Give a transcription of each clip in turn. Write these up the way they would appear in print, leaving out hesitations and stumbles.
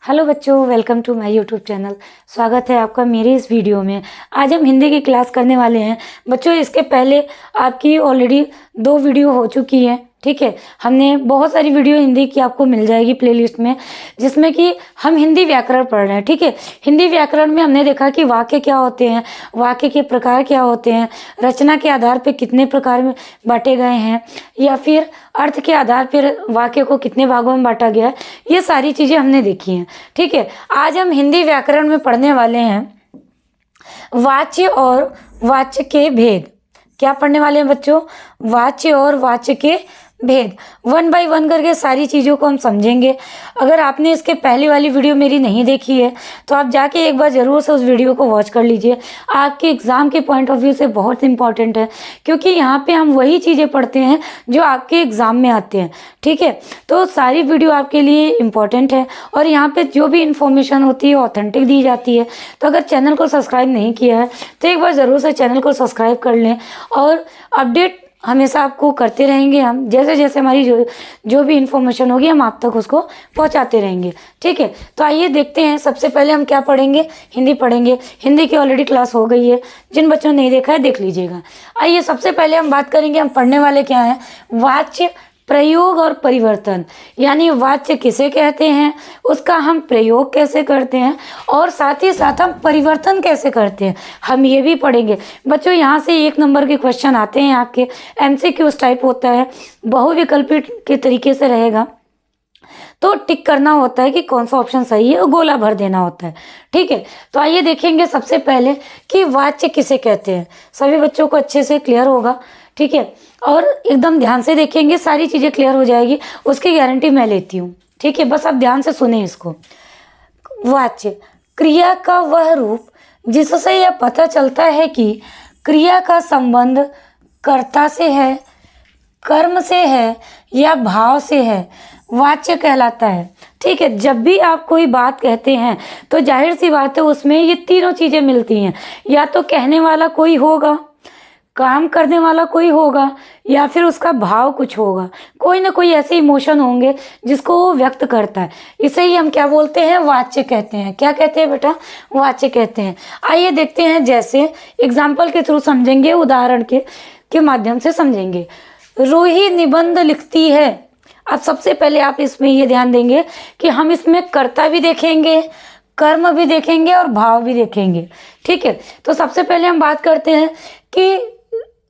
Hello बच्चों, welcome to my YouTube channel. स्वागत है आपका मेरे इस वीडियो में। आज हम हिंदी की क्लास करने वाले हैं। बच्चों, इसके पहले आपकी ऑलरेडी 2 वीडियो हो चुकी है। ठीक है, हमने बहुत सारी वीडियो हिंदी की आपको मिल जाएगी प्लेलिस्ट में, जिसमें कि हम हिंदी व्याकरण पढ़ रहे हैं। ठीक है, हिंदी व्याकरण में हमने देखा कि वाक्य क्या होते हैं, वाक्य के प्रकार क्या होते हैं, रचना के आधार पर कितने प्रकार में बांटे गए हैं, या फिर अर्थ के आधार पर वाक्य को कितने भागों में बांटा गया है। ये सारी चीज़ें हमने देखी हैं। ठीक है, आज हम हिंदी व्याकरण में पढ़ने वाले हैं वाच्य और वाच्य के भेद। क्या पढ़ने वाले हैं बच्चों? वाच्य और वाच्य के भेद। 1 बाय 1 करके सारी चीज़ों को हम समझेंगे। अगर आपने इसके पहली वाली वीडियो मेरी नहीं देखी है तो आप जाके एक बार ज़रूर से उस वीडियो को वॉच कर लीजिए। आपके एग्ज़ाम के पॉइंट ऑफ व्यू से बहुत इंपॉर्टेंट है, क्योंकि यहाँ पे हम वही चीज़ें पढ़ते हैं जो आपके एग्ज़ाम में आते हैं। ठीक है, तो सारी वीडियो आपके लिए इम्पॉर्टेंट है और यहाँ पर जो भी इंफॉर्मेशन होती है ऑथेंटिक दी जाती है। तो अगर चैनल को सब्सक्राइब नहीं किया है तो एक बार ज़रूर से चैनल को सब्सक्राइब कर लें, और अपडेट हमेशा आपको करते रहेंगे। हम जैसे जैसे हमारी जो भी इन्फॉर्मेशन होगी हम आप तक उसको पहुंचाते रहेंगे। ठीक है, तो आइए देखते हैं। सबसे पहले हम क्या पढ़ेंगे? हिंदी पढ़ेंगे। हिंदी की ऑलरेडी क्लास हो गई है, जिन बच्चों ने नहीं देखा है देख लीजिएगा। आइए सबसे पहले हम बात करेंगे, हम पढ़ने वाले क्या हैं, वाच्य प्रयोग और परिवर्तन। यानी वाच्य किसे कहते हैं, उसका हम प्रयोग कैसे करते हैं, और साथ ही साथ हम परिवर्तन कैसे करते हैं, हम ये भी पढ़ेंगे। बच्चों, यहाँ से 1 नंबर के क्वेश्चन आते हैं आपके, MCQ टाइप होता है, बहुविकल्पी के तरीके से रहेगा। तो टिक करना होता है कि कौन सा ऑप्शन सही है और गोला भर देना होता है। ठीक है, तो आइए देखेंगे सबसे पहले कि वाच्य किसे कहते हैं। सभी बच्चों को अच्छे से क्लियर होगा। ठीक है, और एकदम ध्यान से देखेंगे, सारी चीज़ें क्लियर हो जाएगी, उसकी गारंटी मैं लेती हूँ। ठीक है, बस आप ध्यान से सुने इसको। वाच्य क्रिया का वह रूप जिससे यह पता चलता है कि क्रिया का संबंध कर्ता से है, कर्म से है या भाव से है, वाच्य कहलाता है। ठीक है, जब भी आप कोई बात कहते हैं तो जाहिर सी बात है उसमें ये तीनों चीज़ें मिलती हैं। या तो कहने वाला कोई होगा, काम करने वाला कोई होगा, या फिर उसका भाव कुछ होगा। कोई ना कोई ऐसे इमोशन होंगे जिसको वो व्यक्त करता है। इसे ही हम क्या बोलते हैं? वाच्य कहते हैं। क्या कहते हैं बेटा? वाच्य कहते हैं। आइए देखते हैं, जैसे एग्जाम्पल के थ्रू समझेंगे, उदाहरण के माध्यम से समझेंगे। रूही निबंध लिखती है। अब सबसे पहले आप इसमें ये ध्यान देंगे कि हम इसमें कर्ता भी देखेंगे, कर्म भी देखेंगे और भाव भी देखेंगे। ठीक है, तो सबसे पहले हम बात करते हैं कि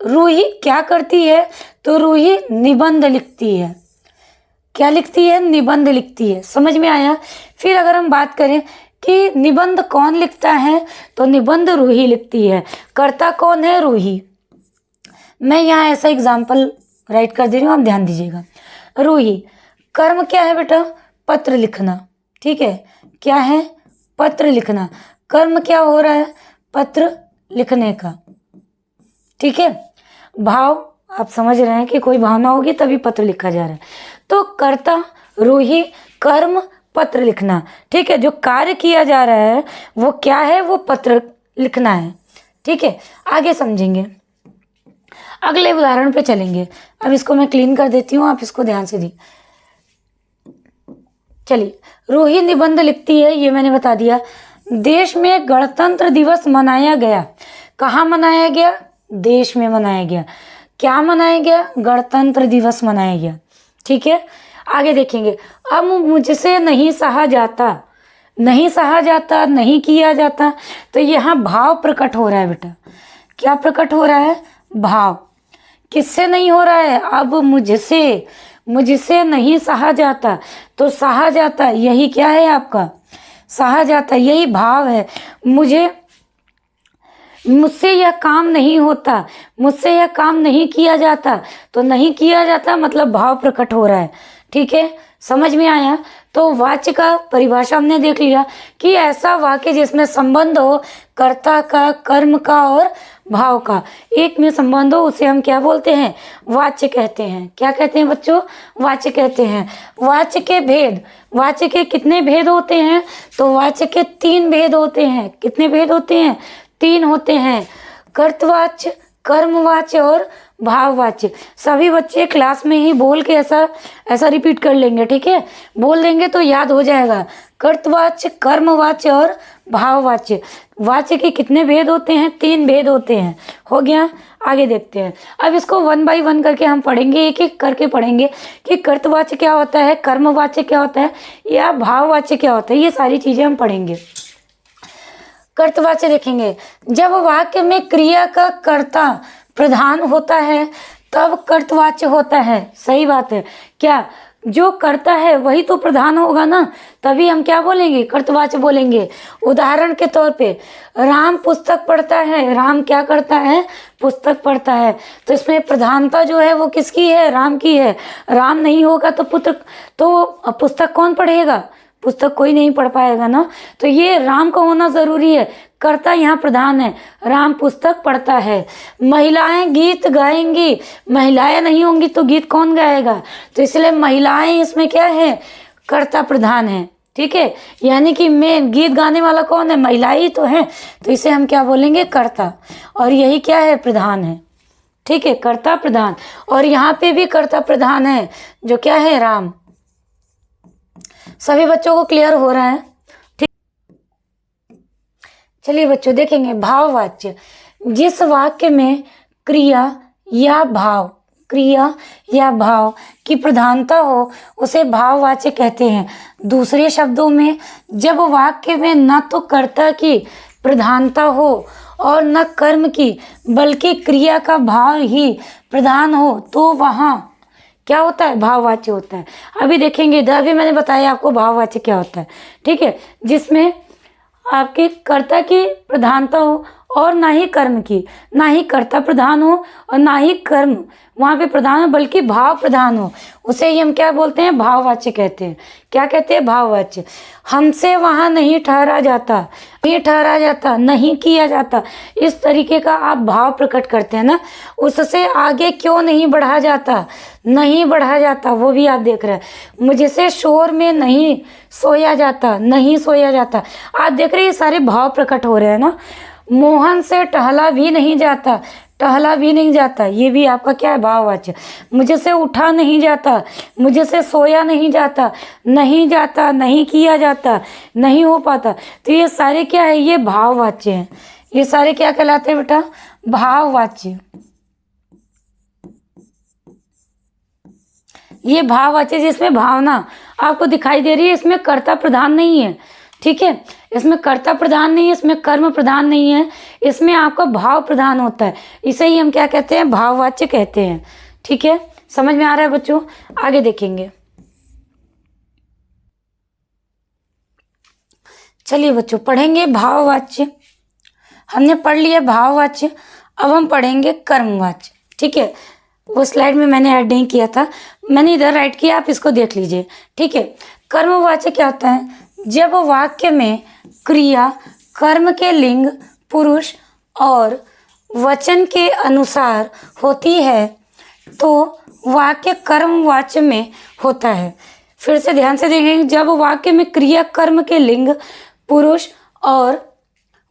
रूही क्या करती है। तो रूही निबंध लिखती है। क्या लिखती है? निबंध लिखती है। समझ में आया? फिर अगर हम बात करें कि निबंध कौन लिखता है, तो निबंध रूही लिखती है। कर्ता कौन है? रूही। मैं यहाँ ऐसा एग्जाम्पल राइट कर दे रही हूँ, आप ध्यान दीजिएगा। रूही। कर्म क्या है बेटा? पत्र लिखना। ठीक है, क्या है? पत्र लिखना। कर्म क्या हो रहा है? पत्र लिखने का। ठीक है, भाव आप समझ रहे हैं कि कोई भावना होगी तभी पत्र लिखा जा रहा है। तो कर्ता रूही, कर्म पत्र लिखना। ठीक है, जो कार्य किया जा रहा है वो क्या है? वो पत्र लिखना है। ठीक है, आगे समझेंगे, अगले उदाहरण पे चलेंगे। अब इसको मैं क्लीन कर देती हूँ, आप इसको ध्यान से दी। चलिए, रूही निबंध लिखती है, ये मैंने बता दिया। देश में गणतंत्र दिवस मनाया गया। कहाँ मनाया गया? देश में मनाया गया। क्या मनाया गया? गणतंत्र दिवस मनाया गया। ठीक है, आगे देखेंगे। अब मुझसे नहीं सहा जाता। नहीं सहा जाता, नहीं किया जाता, तो यहाँ भाव प्रकट हो रहा है बेटा। क्या प्रकट हो रहा है? भाव। किससे नहीं हो रहा है? अब मुझसे नहीं सहा जाता, तो सहा जाता यही क्या है आपका? सहा जाता यही भाव है। मुझसे यह काम नहीं होता, मुझसे यह काम नहीं किया जाता, तो नहीं किया जाता मतलब भाव प्रकट हो रहा है। ठीक है, समझ में आया? तो वाच्य का परिभाषा हमने देख लिया कि ऐसा वाक्य जिसमें संबंध हो कर्ता का, कर्म का और भाव का, एक में संबंध हो, उसे हम क्या बोलते हैं? वाच्य कहते हैं। क्या कहते हैं बच्चों? वाच्य कहते हैं। वाच्य के भेद। वाच्य के कितने भेद होते हैं? तो वाच्य के 3 भेद होते हैं। कितने भेद होते हैं? 3 होते हैं। कर्तवाच्य, कर्मवाच्य और भाववाच्य। सभी बच्चे क्लास में ही बोल के ऐसा रिपीट कर लेंगे। ठीक है, बोल देंगे तो याद हो जाएगा। कर्तवाच्य, कर्मवाच्य और भाववाच्य। वाच्य के कितने भेद होते हैं? 3 भेद होते हैं। हो गया, आगे देखते हैं। अब इसको 1 बाय 1 करके हम पढ़ेंगे, एक एक करके पढ़ेंगे कि कर्तवाच्य क्या होता है, कर्मवाच्य क्या होता है या भाववाच्य क्या होता है। ये सारी चीजें हम पढ़ेंगे। कर्तवाच्य देखेंगे, जब वाक्य में क्रिया का कर्ता प्रधान होता है तब कर्तवाच्य होता है। सही बात है। क्या जो करता है वही तो प्रधान होगा ना, तभी हम क्या बोलेंगे? कर्तवाच्य बोलेंगे। उदाहरण के तौर पे राम पुस्तक पढ़ता है, राम क्या करता है? पुस्तक पढ़ता है। तो इसमें प्रधानता जो है वो किसकी है? राम की है। राम नहीं होगा तो पुस्तक कौन पढ़ेगा? पुस्तक कोई नहीं पढ़ पाएगा ना। तो ये राम का होना जरूरी है। कर्ता यहाँ प्रधान है, राम पुस्तक पढ़ता है। महिलाएं गीत गाएंगी, महिलाएं नहीं होंगी तो गीत कौन गाएगा? तो इसलिए महिलाएं इसमें क्या है? कर्ता प्रधान है। ठीक है, यानी कि मेन गीत गाने वाला कौन है? महिलाएं ही तो है। तो इसे हम क्या बोलेंगे? कर्ता। और यही क्या है? प्रधान है। ठीक है, कर्ता प्रधान। और यहाँ पे भी कर्ता प्रधान है, जो क्या है? राम। सभी बच्चों को क्लियर हो रहा है? ठीक, चलिए बच्चों देखेंगे भाववाच्य। जिस वाक्य में क्रिया या भाव की प्रधानता हो उसे भाववाच्य कहते हैं। दूसरे शब्दों में, जब वाक्य में न तो कर्ता की प्रधानता हो और न कर्म की, बल्कि क्रिया का भाव ही प्रधान हो तो वहाँ क्या होता है? भाववाच्य होता है। अभी देखेंगे इधर भी मैंने बताया आपको भाववाच्य क्या होता है। ठीक है, जिसमें आपके कर्ता की प्रधानता हो और ना ही कर्म की, ना ही कर्ता प्रधान हो और ना ही कर्म वहाँ पे प्रधान हो, बल्कि भाव प्रधान हो, उसे ही हम क्या बोलते हैं? भाववाच्य कहते हैं। क्या कहते हैं? भाववाच्य। हमसे वहाँ नहीं ठहरा जाता, नहीं किया जाता, इस तरीके का आप भाव प्रकट करते हैं ना। उससे आगे क्यों नहीं बढ़ा जाता? नहीं बढ़ा जाता, वो भी आप देख रहे हैं। मुझसे शोर में नहीं सोया जाता, आप देख रहे हैं, ये सारे भाव प्रकट हो रहे हैं ना। मोहन से टहला भी नहीं जाता, ये भी आपका क्या है? भाववाच्य। मुझसे उठा नहीं जाता, मुझसे सोया नहीं जाता, नहीं किया जाता, नहीं हो पाता। तो ये सारे क्या है? ये भाववाच्य हैं। ये सारे क्या कहलाते हैं बेटा? भाववाच्य। ये भाववाच्य जिसमें भावना आपको दिखाई दे रही है, इसमें कर्ता प्रधान नहीं है। ठीक है, इसमें कर्ता प्रधान नहीं है, इसमें कर्म प्रधान नहीं है, इसमें आपका भाव प्रधान होता है। इसे ही हम क्या कहते हैं? भाववाच्य कहते हैं। ठीक है, समझ में आ रहा है बच्चों? आगे देखेंगे। चलिए बच्चों पढ़ेंगे भाववाच्य। हमने पढ़ लिया भाववाच्य, अब हम पढ़ेंगे कर्मवाच्य। ठीक है, वो स्लाइड में मैंने ऐड नहीं किया था, मैंने इधर राइट किया, आप इसको देख लीजिए। ठीक है, कर्मवाच्य क्या होता है? जब वाक्य में क्रिया कर्म के लिंग, पुरुष और वचन के अनुसार होती है तो वाक्य कर्मवाच्य में होता है। फिर से ध्यान से देखेंगे, जब वाक्य में क्रिया कर्म के लिंग, पुरुष और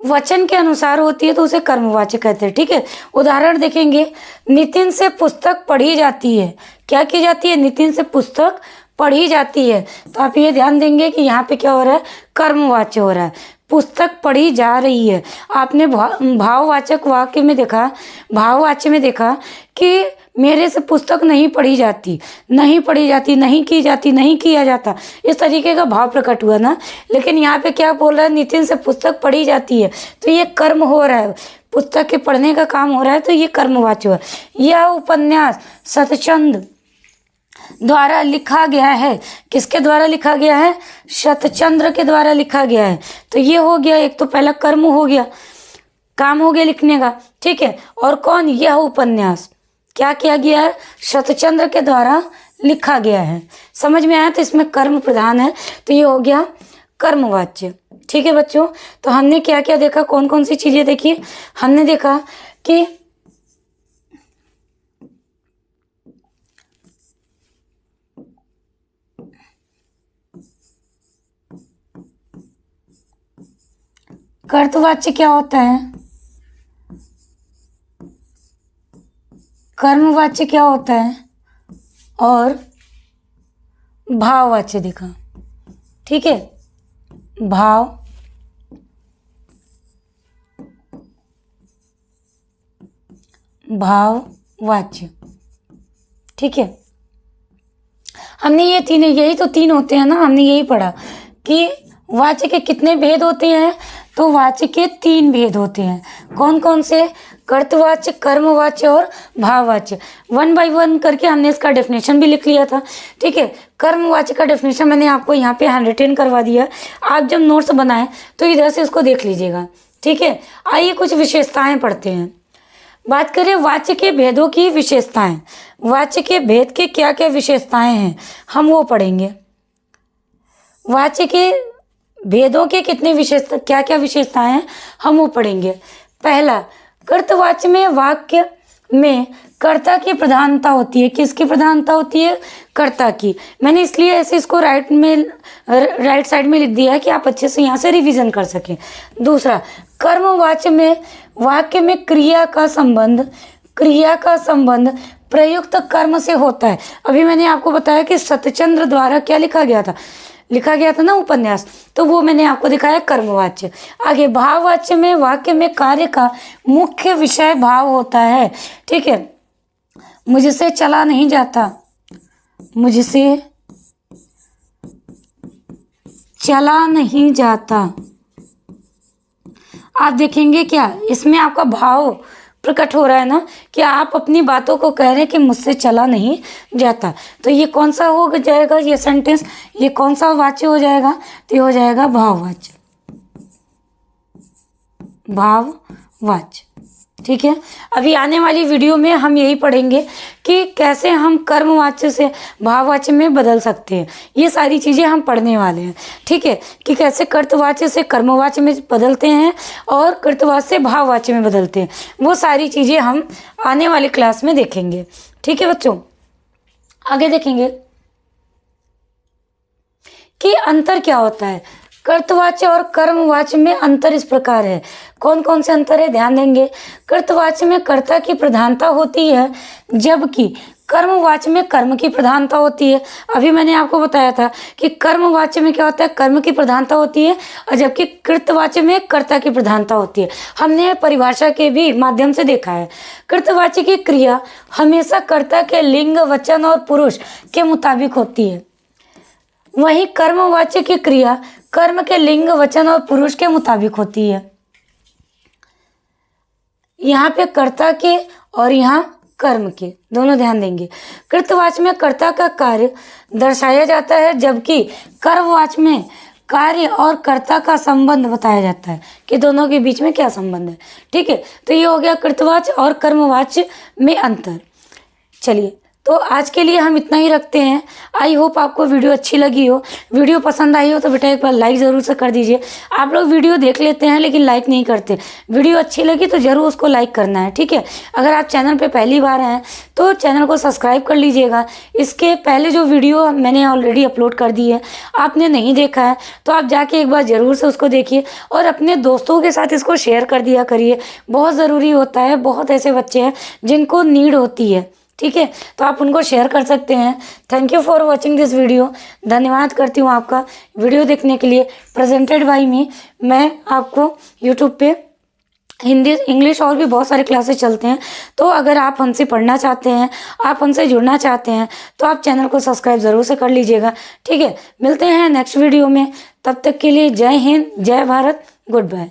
वचन के अनुसार होती है तो उसे कर्मवाच्य कहते हैं। ठीक है, उदाहरण देखेंगे, नितिन से पुस्तक पढ़ी जाती है। क्या की जाती है? नितिन से पुस्तक पढ़ी जाती है। तो आप ये ध्यान देंगे कि यहाँ पे क्या हो रहा है? कर्मवाच्य हो रहा है। पुस्तक पढ़ी जा रही है। आपने भाववाचक वाक्य में देखा, भाववाच्य में देखा कि मेरे से पुस्तक नहीं पढ़ी जाती, नहीं की जाती, नहीं किया जाता, इस तरीके का भाव प्रकट हुआ ना। लेकिन यहाँ पे क्या बोल रहा है? नितिन से पुस्तक पढ़ी जाती है, तो ये कर्म हो रहा है, पुस्तक के पढ़ने का काम हो रहा है, तो ये कर्मवाच्य हुआ। यह उपन्यास सतचंद द्वारा लिखा गया है। किसके द्वारा लिखा गया है? शतचंद्र के द्वारा लिखा गया है। तो ये हो गया, एक तो पहला कर्म हो गया, काम हो गया लिखने का। ठीक है, और कौन? यह उपन्यास क्या किया गया है? शतचंद्र के द्वारा लिखा गया है। समझ में आया? तो इसमें कर्म प्रधान है, तो ये हो गया कर्मवाच्य। ठीक है बच्चों, तो हमने क्या क्या देखा, कौन कौन सी चीजें देखी? हमने देखा कि कर्तवाच्य क्या होता है, कर्मवाच्य क्या होता है, और भाववाच्य देखा। ठीक है, भाव भाववाच्य। ठीक है, हमने ये तीन, यही तो तीन होते हैं ना, हमने यही पढ़ा कि वाच्य के कितने भेद होते हैं। तो वाच्य के तीन भेद होते हैं। कौन कौन से? कर्तवाच्य, कर्मवाच्य और भाववाच्य। 1 बाय 1 करके हमने इसका डेफिनेशन भी लिख लिया था। ठीक है, कर्मवाच्य का डेफिनेशन मैंने आपको यहाँ पे हैंड करवा दिया। आप जब नोट्स बनाएं तो इधर से इसको देख लीजिएगा। ठीक है, आइए कुछ विशेषताएं पढ़ते हैं। बात करें वाच्य के भेदों की विशेषताएं। वाच्य के भेद के क्या क्या विशेषताएं हैं, हम वो पढ़ेंगे। वाच्य के भेदों के कितने विशेषता, क्या क्या विशेषताएं हैं, हम वो पढ़ेंगे। पहला, कर्तवाच्य में वाक्य में कर्ता की प्रधानता होती है। किसकी प्रधानता होती है? कर्ता की। मैंने इसलिए ऐसे इसको राइट साइड में लिख दिया है कि आप अच्छे से यहाँ से रिवीजन कर सकें। दूसरा, कर्मवाच्य में वाक्य में क्रिया का संबंध प्रयुक्त कर्म से होता है। अभी मैंने आपको बताया कि सत्यचंद्र द्वारा क्या लिखा गया था ना उपन्यास, तो वो मैंने आपको दिखाया कर्मवाच्य। आगे, भाववाच्य में वाक्य में कार्य का मुख्य विषय भाव होता है। ठीक है, मुझसे चला नहीं जाता, मुझसे चला नहीं जाता। आप देखेंगे क्या इसमें आपका भाव प्रकट हो रहा है ना, कि आप अपनी बातों को कह रहे हैं कि मुझसे चला नहीं जाता। तो ये कौन सा हो जाएगा, ये सेंटेंस, ये कौन सा वाच्य हो जाएगा? तो ये हो जाएगा भाववाच्य, भाववाच्य। ठीक है, अभी आने वाली वीडियो में हम यही पढ़ेंगे कि कैसे हम कर्मवाच्य से भाववाच्य में बदल सकते हैं। ये सारी चीज़ें हम पढ़ने वाले हैं। ठीक है, कि कैसे कर्तवाच्य से कर्मवाच्य में बदलते हैं और कर्तवाच्य से भाववाच्य में बदलते हैं। वो सारी चीज़ें हम आने वाली क्लास में देखेंगे। ठीक है बच्चों, आगे देखेंगे कि अंतर क्या होता है। कर्तवाच्य और कर्मवाच्य में अंतर इस प्रकार है। कौन कौन से अंतर है, ध्यान देंगे। कर्तवाच्य में कर्ता की प्रधानता होती है, जबकि कर्मवाच्य में कर्म की प्रधानता होती है। अभी मैंने आपको बताया था कि कर्मवाच्य में क्या होता है, कर्म की प्रधानता होती है, और जबकि कृतवाच्य में कर्ता की प्रधानता होती है। हमने परिभाषा के भी माध्यम से देखा है। कृतवाच्य की क्रिया हमेशा कर्ता के लिंग, वचन और पुरुष के मुताबिक होती है, वहीं कर्मवाच्य की क्रिया कर्म के लिंग, वचन और पुरुष के मुताबिक होती है। यहाँ पे कर्ता के और यहाँ कर्म के, दोनों ध्यान देंगे। कृतवाच्य में कर्ता का कार्य दर्शाया जाता है, जबकि कर्मवाच्य में कार्य और कर्ता का संबंध बताया जाता है कि दोनों के बीच में क्या संबंध है। ठीक है, तो ये हो गया कृतवाच्य और कर्मवाच्य में अंतर। चलिए, तो आज के लिए हम इतना ही रखते हैं। आई होप आपको वीडियो अच्छी लगी हो। वीडियो पसंद आई हो तो बेटा एक बार लाइक ज़रूर से कर दीजिए। आप लोग वीडियो देख लेते हैं लेकिन लाइक नहीं करते। वीडियो अच्छी लगी तो ज़रूर उसको लाइक करना है। ठीक है, अगर आप चैनल पे पहली बार हैं तो चैनल को सब्सक्राइब कर लीजिएगा। इसके पहले जो वीडियो मैंने ऑलरेडी अपलोड कर दी है, आपने नहीं देखा है तो आप जाके एक बार ज़रूर से उसको देखिए और अपने दोस्तों के साथ इसको शेयर कर दिया करिए। बहुत ज़रूरी होता है, बहुत ऐसे बच्चे हैं जिनको नीड होती है। ठीक है, तो आप उनको शेयर कर सकते हैं। Thank you for watching this video. धन्यवाद करती हूँ आपका वीडियो देखने के लिए। प्रेजेंटेड बाय मी। मैं आपको यूट्यूब पे हिंदी, इंग्लिश और भी बहुत सारे क्लासेस चलते हैं। तो अगर आप हमसे पढ़ना चाहते हैं, आप हमसे जुड़ना चाहते हैं तो आप चैनल को सब्सक्राइब ज़रूर से कर लीजिएगा। ठीक है, मिलते हैं नेक्स्ट वीडियो में। तब तक के लिए जय हिंद, जय भारत, गुड बाय।